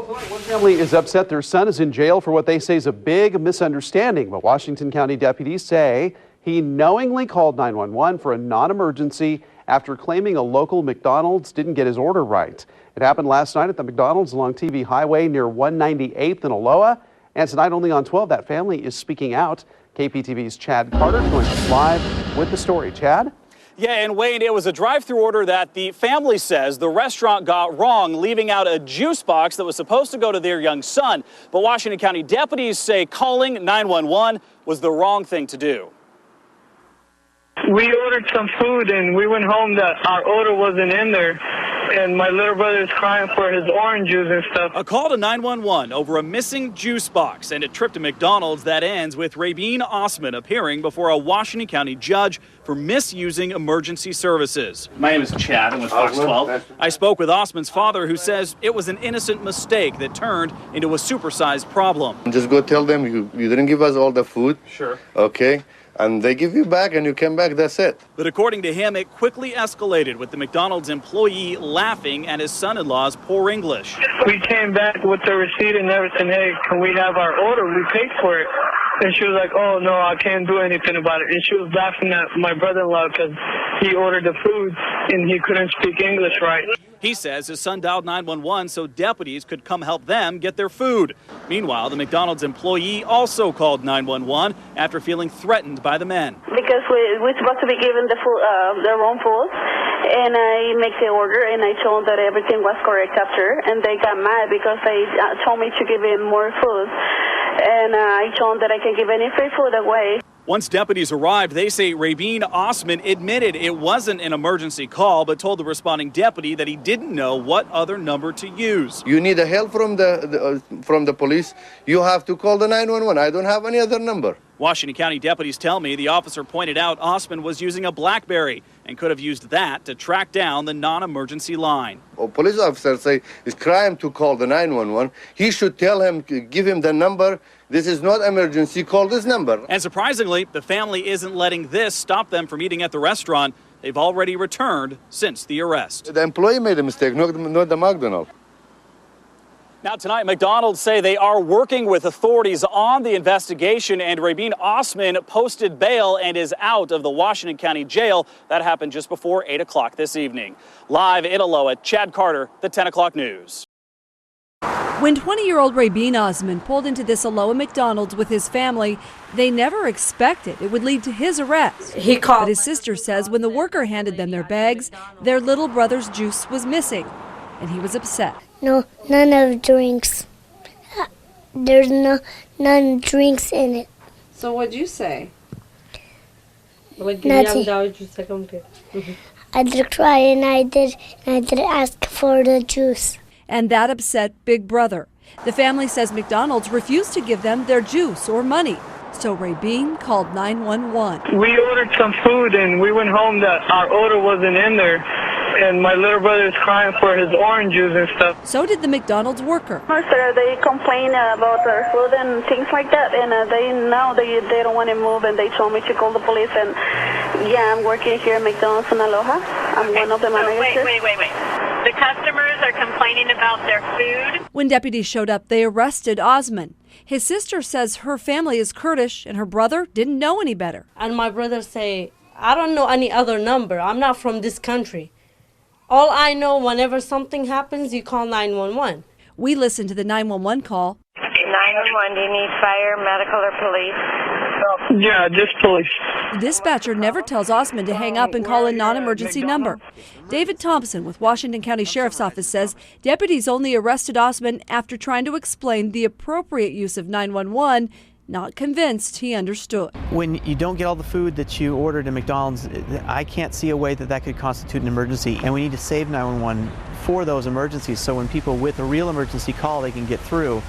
One family is upset their son is in jail for what they say is a big misunderstanding, but Washington County deputies say he knowingly called 911 for a non-emergency after claiming a local McDonald's didn't get his order right. It happened last night at the McDonald's along TV Highway near 198th in Aloha. And tonight only on 12, that family is speaking out. KPTV's Chad Carter joins us live with the story. Chad? Yeah, and Wayne, it was a drive-thru order that the family says the restaurant got wrong, leaving out a juice box that was supposed to go to their young son. But Washington County deputies say calling 911 was the wrong thing to do. We ordered some food and we went home that our order wasn't in there. And my little brother is crying for his orange juice and stuff. A call to 911 over a missing juice box and a trip to McDonald's that ends with Raibin Osman appearing before a Washington County judge for misusing emergency services. My name is Chad. I'm with Fox 12. I spoke with Osman's father, who says it was an innocent mistake that turned into a supersized problem. Just go tell them you didn't give us all the food. Sure. Okay. And they give you back and you come back, that's it. But according to him, it quickly escalated with the McDonald's employee laughing at his son-in-law's poor English. We came back with the receipt and everything. Hey, can we have our order? We paid for it. And she was like, oh, no, I can't do anything about it. And she was laughing at my brother-in-law because he ordered the food and he couldn't speak English right. He says his son dialed 911 so deputies could come help them get their food. Meanwhile, the McDonald's employee also called 911 after feeling threatened by the men. Because we're supposed to be given the food, their own food, and I make the order and I told them that everything was correct after, and they got mad because they told me to give him more food, and I told them that I can give any free food away. Once deputies arrived, they say Raibin Osman admitted it wasn't an emergency call, but told the responding deputy that he didn't know what other number to use. You need a help from the police, you have to call the 911. I don't have any other number. Washington County deputies tell me the officer pointed out Osman was using a BlackBerry and could have used that to track down the non-emergency line. A police officer say it's crime to call the 911. He should tell him, give him the number. This is not emergency, call this number. And surprisingly, the family isn't letting this stop them from eating at the restaurant. They've already returned since the arrest. The employee made a mistake, not the McDonald's. Now tonight, McDonald's say they are working with authorities on the investigation, and Raibin Osman posted bail and is out of the Washington County Jail. That happened just before 8 o'clock this evening. Live in Aloha, Chad Carter, the 10 o'clock news. When 20-year-old Raibin Osman pulled into this Aloha McDonald's with his family, they never expected it would lead to his arrest. But his sister says when the worker handed them their bags, their little brother's juice was missing, and he was upset. No, none of drinks. There's none drinks in it. So what'd you say? Nothing. I did cry and I did ask for the juice. And that upset Big Brother. The family says McDonald's refused to give them their juice or money. So Raibin called 911. We ordered some food and we went home that our order wasn't in there. And my little brother is crying for his orange juice and stuff. So did the McDonald's worker. They complain about their food and things like that, and they don't want to move, and they told me to call the police. And yeah, I'm working here at McDonald's in Aloha. I'm one of the managers. Wait. The customers are complaining about their food. When deputies showed up, they arrested Osman. His sister says her family is Kurdish and her brother didn't know any better. And my brother say, I don't know any other number. I'm not from this country. All I know, whenever something happens, you call 911. We listened to the 911 call. 911, do you need fire, medical, or police? Yeah, just police. The dispatcher never tells Osman to hang up and call a non-emergency number. David Thompson with Washington County Sheriff's Office says deputies only arrested Osman after trying to explain the appropriate use of 911, not convinced he understood. When you don't get all the food that you ordered at McDonald's, I can't see a way that could constitute an emergency, and we need to save 911 for those emergencies so when people with a real emergency call, they can get through.